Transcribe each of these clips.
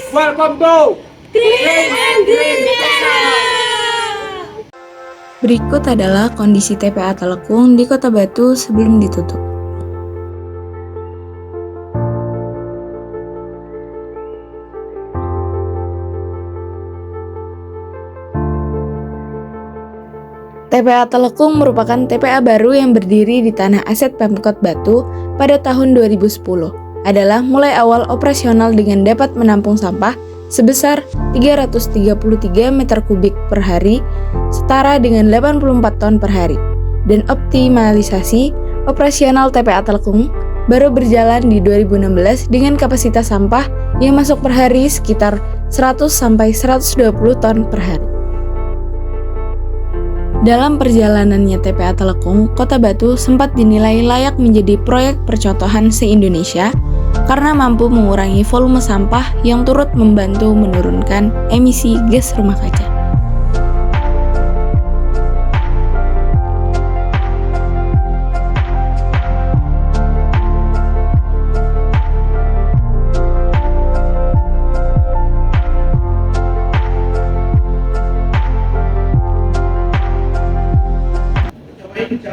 Welcome to Green and Green Channel. Berikut adalah kondisi TPA Telekung di Kota Batu sebelum ditutup. TPA Telekung merupakan TPA baru yang berdiri di tanah aset Pemkot Batu pada tahun 2010. Adalah mulai awal operasional dengan dapat menampung sampah sebesar 333 meter kubik per hari, setara dengan 84 ton per hari. Dan optimalisasi operasional TPA Telekung baru berjalan di 2016 dengan kapasitas sampah yang masuk per hari sekitar 100 sampai 120 ton per hari. Dalam perjalanannya TPA Telekung, Kota Batu sempat dinilai layak menjadi proyek percontohan se-Indonesia karena mampu mengurangi volume sampah yang turut membantu menurunkan emisi gas rumah kaca.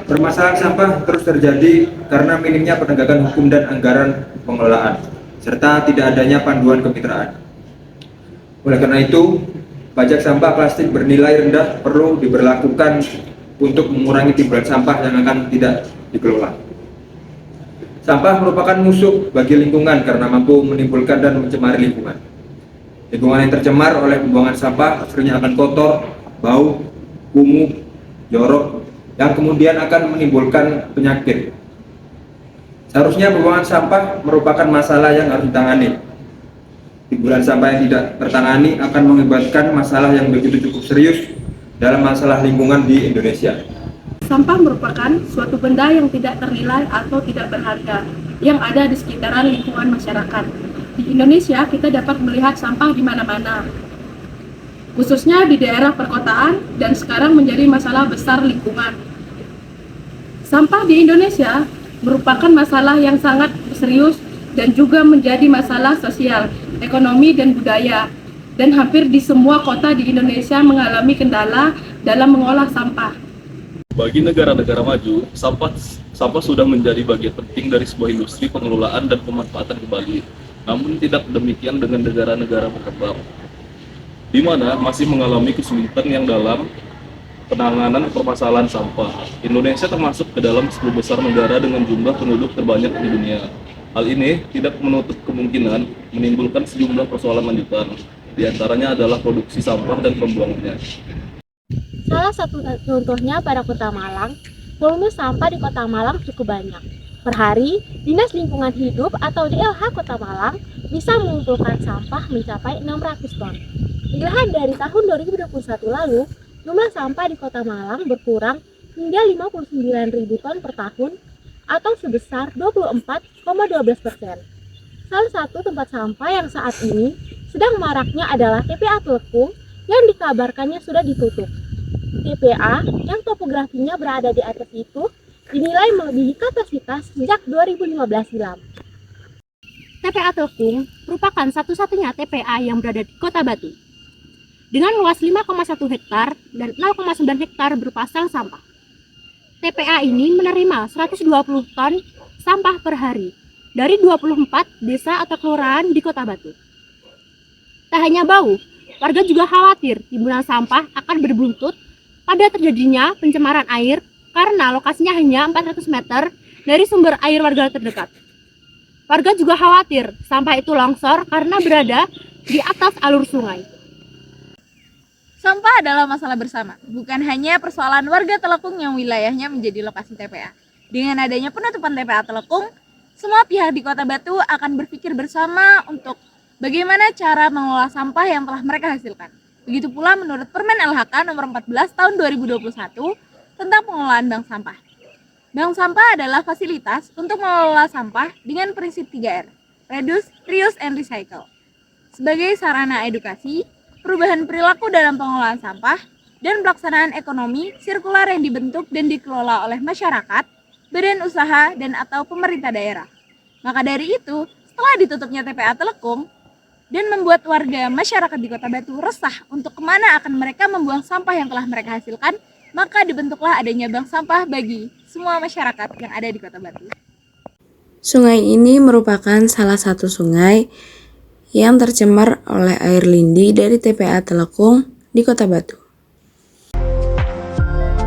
Permasalahan sampah terus terjadi karena minimnya penegakan hukum dan anggaran pengelolaan, serta tidak adanya panduan kemitraan. Oleh karena itu, pajak sampah plastik bernilai rendah perlu diberlakukan untuk mengurangi timbulan sampah yang akan tidak dikelola. Sampah merupakan musuh bagi lingkungan karena mampu menimbulkan dan mencemari lingkungan. Lingkungan yang tercemar oleh pembuangan sampah akhirnya akan kotor, bau, kumuh, jorok, yang kemudian akan menimbulkan penyakit. Seharusnya pembuangan sampah merupakan masalah yang harus ditangani. Timbulan sampah yang tidak tertangani akan mengakibatkan masalah yang begitu cukup serius dalam masalah lingkungan di Indonesia. Sampah merupakan suatu benda yang tidak ternilai atau tidak berharga yang ada di sekitaran lingkungan masyarakat. Di Indonesia kita dapat melihat sampah di mana-mana, khususnya di daerah perkotaan dan sekarang menjadi masalah besar lingkungan. Sampah di Indonesia merupakan masalah yang sangat serius dan juga menjadi masalah sosial, ekonomi, dan budaya. Dan hampir di semua kota di Indonesia mengalami kendala dalam mengolah sampah. Bagi negara-negara maju, sampah sudah menjadi bagian penting dari sebuah industri pengelolaan dan pemanfaatan kembali. Namun tidak demikian dengan negara-negara berkembang, di mana masih mengalami kesulitan yang dalam penanganan permasalahan sampah. Indonesia termasuk ke dalam 10 besar negara dengan jumlah penduduk terbanyak di dunia. Hal ini tidak menutup kemungkinan menimbulkan sejumlah persoalan lanjutan. Di antaranya adalah produksi sampah dan pembuangannya. Salah satu contohnya pada Kota Malang, volume sampah di Kota Malang cukup banyak. Per hari, Dinas Lingkungan Hidup atau DLH Kota Malang bisa mengumpulkan sampah mencapai 600 ton. Dilihat dari tahun 2021 lalu, jumlah sampah di Kota Malang berkurang hingga 59.000 ton per tahun atau sebesar 24,12%. Salah satu tempat sampah yang saat ini sedang maraknya adalah TPA Telekung yang dikabarkannya sudah ditutup. TPA yang topografinya berada di atas itu dinilai melebihi kapasitas sejak 2015 silam. TPA Telekung merupakan satu-satunya TPA yang berada di Kota Batu dengan luas 5,1 hektar dan 0,9 hektar berupa sel sampah. TPA ini menerima 120 ton sampah per hari dari 24 desa atau kelurahan di Kota Batu. Tak hanya bau, warga juga khawatir timbunan sampah akan berbuntut pada terjadinya pencemaran air karena lokasinya hanya 400 meter dari sumber air warga terdekat. Warga juga khawatir sampah itu longsor karena berada di atas alur sungai. Sampah adalah masalah bersama, bukan hanya persoalan warga Telekung yang wilayahnya menjadi lokasi TPA. Dengan adanya penutupan TPA Telekung, semua pihak di Kota Batu akan berpikir bersama untuk bagaimana cara mengelola sampah yang telah mereka hasilkan. Begitu pula menurut Permen LHK nomor 14 tahun 2021 tentang pengelolaan bank sampah. Bank sampah adalah fasilitas untuk mengelola sampah dengan prinsip 3R, reduce, reuse, and recycle. Sebagai sarana edukasi, perubahan perilaku dalam pengelolaan sampah, dan pelaksanaan ekonomi sirkular yang dibentuk dan dikelola oleh masyarakat, badan usaha, dan atau pemerintah daerah. Maka dari itu, setelah ditutupnya TPA Telekung, dan membuat warga masyarakat di Kota Batu resah untuk kemana akan mereka membuang sampah yang telah mereka hasilkan, maka dibentuklah adanya bank sampah bagi semua masyarakat yang ada di Kota Batu. Sungai ini merupakan salah satu sungai yang tercemar oleh air lindi dari TPA Telekung di Kota Batu.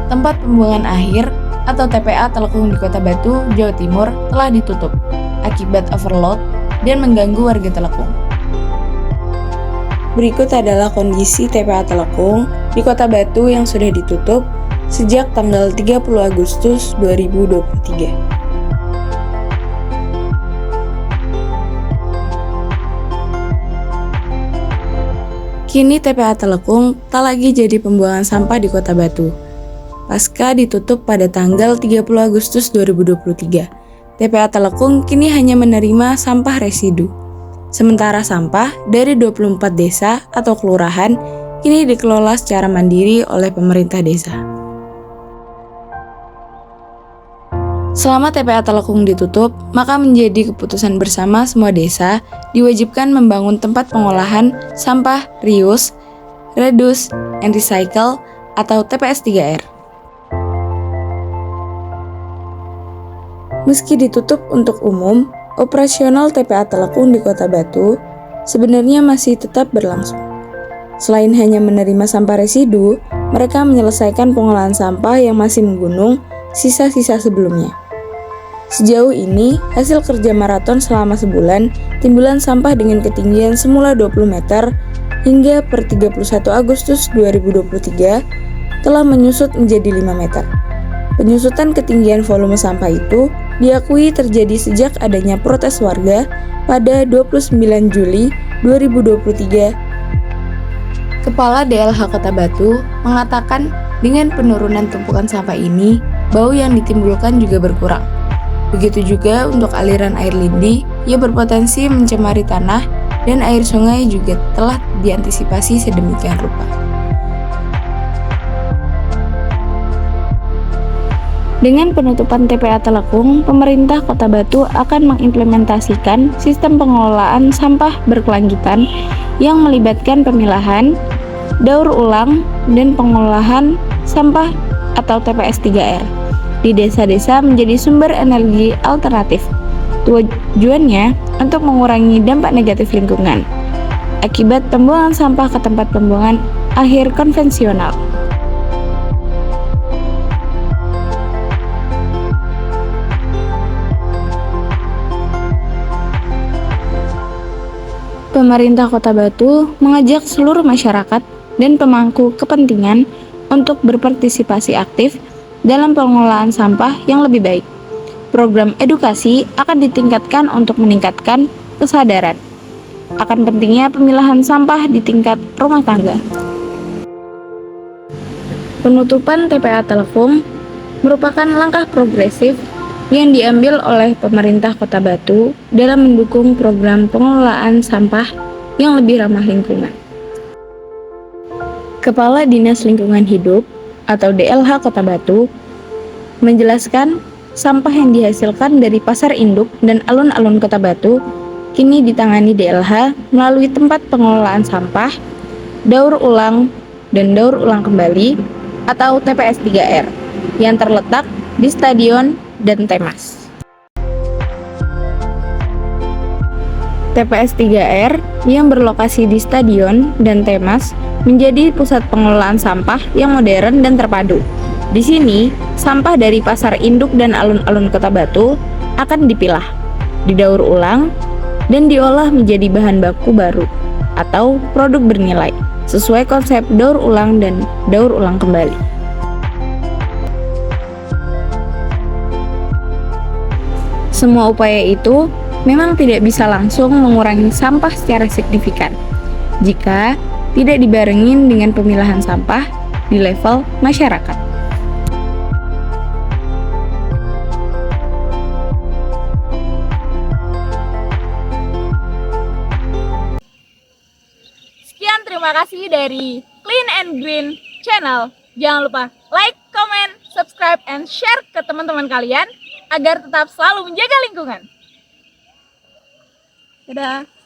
Tempat pembuangan akhir atau TPA Telekung di Kota Batu, Jawa Timur telah ditutup akibat overload dan mengganggu warga Telekung. Berikut adalah kondisi TPA Telekung di Kota Batu yang sudah ditutup sejak tanggal 30 Agustus 2023. Kini TPA Telekung tak lagi jadi pembuangan sampah di Kota Batu. Pasca ditutup pada tanggal 30 Agustus 2023, TPA Telekung kini hanya menerima sampah residu. Sementara sampah dari 24 desa atau kelurahan kini dikelola secara mandiri oleh pemerintah desa. Selama TPA Telekung ditutup, maka menjadi keputusan bersama semua desa diwajibkan membangun tempat pengolahan sampah reuse, reduce, and recycle atau TPS 3R. Meski ditutup untuk umum, operasional TPA Telekung di Kota Batu sebenarnya masih tetap berlangsung. Selain hanya menerima sampah residu, mereka menyelesaikan pengolahan sampah yang masih menggunung sisa-sisa sebelumnya. Sejauh ini, hasil kerja maraton selama sebulan, timbulan sampah dengan ketinggian semula 20 meter hingga per 31 Agustus 2023 telah menyusut menjadi 5 meter. Penyusutan ketinggian volume sampah itu diakui terjadi sejak adanya protes warga pada 29 Juli 2023. Kepala DLH Kota Batu mengatakan dengan penurunan tumpukan sampah ini, bau yang ditimbulkan juga berkurang. Begitu juga untuk aliran air lindi yang berpotensi mencemari tanah dan air sungai juga telah diantisipasi sedemikian rupa. Dengan penutupan TPA Telekung, pemerintah Kota Batu akan mengimplementasikan sistem pengelolaan sampah berkelanjutan yang melibatkan pemilahan, daur ulang, dan pengolahan sampah atau TPS 3R di desa-desa menjadi sumber energi alternatif. Tujuannya untuk mengurangi dampak negatif lingkungan akibat pembuangan sampah ke tempat pembuangan akhir konvensional. Pemerintah Kota Batu mengajak seluruh masyarakat dan pemangku kepentingan untuk berpartisipasi aktif dalam pengelolaan sampah yang lebih baik. Program edukasi akan ditingkatkan untuk meningkatkan kesadaran akan pentingnya pemilahan sampah di tingkat rumah tangga. Penutupan TPA Telekung merupakan langkah progresif yang diambil oleh pemerintah Kota Batu dalam mendukung program pengelolaan sampah yang lebih ramah lingkungan. Kepala Dinas Lingkungan Hidup atau DLH Kota Batu menjelaskan sampah yang dihasilkan dari pasar induk dan alun-alun Kota Batu kini ditangani DLH melalui tempat pengelolaan sampah, daur ulang, dan daur ulang kembali atau TPS 3R yang terletak di Stadion dan Temas. TPS 3R yang berlokasi di Stadion dan Temas menjadi pusat pengelolaan sampah yang modern dan terpadu. Di sini, sampah dari pasar induk dan alun-alun Kota Batu akan dipilah, didaur ulang, dan diolah menjadi bahan baku baru atau produk bernilai sesuai konsep daur ulang dan daur ulang kembali. Semua upaya itu memang tidak bisa langsung mengurangi sampah secara signifikan jika tidak dibarengin dengan pemilahan sampah di level masyarakat. Sekian, terima kasih dari Clean and Green Channel. Jangan lupa like, comment, subscribe, and share ke teman-teman kalian agar tetap selalu menjaga lingkungan. Dadah.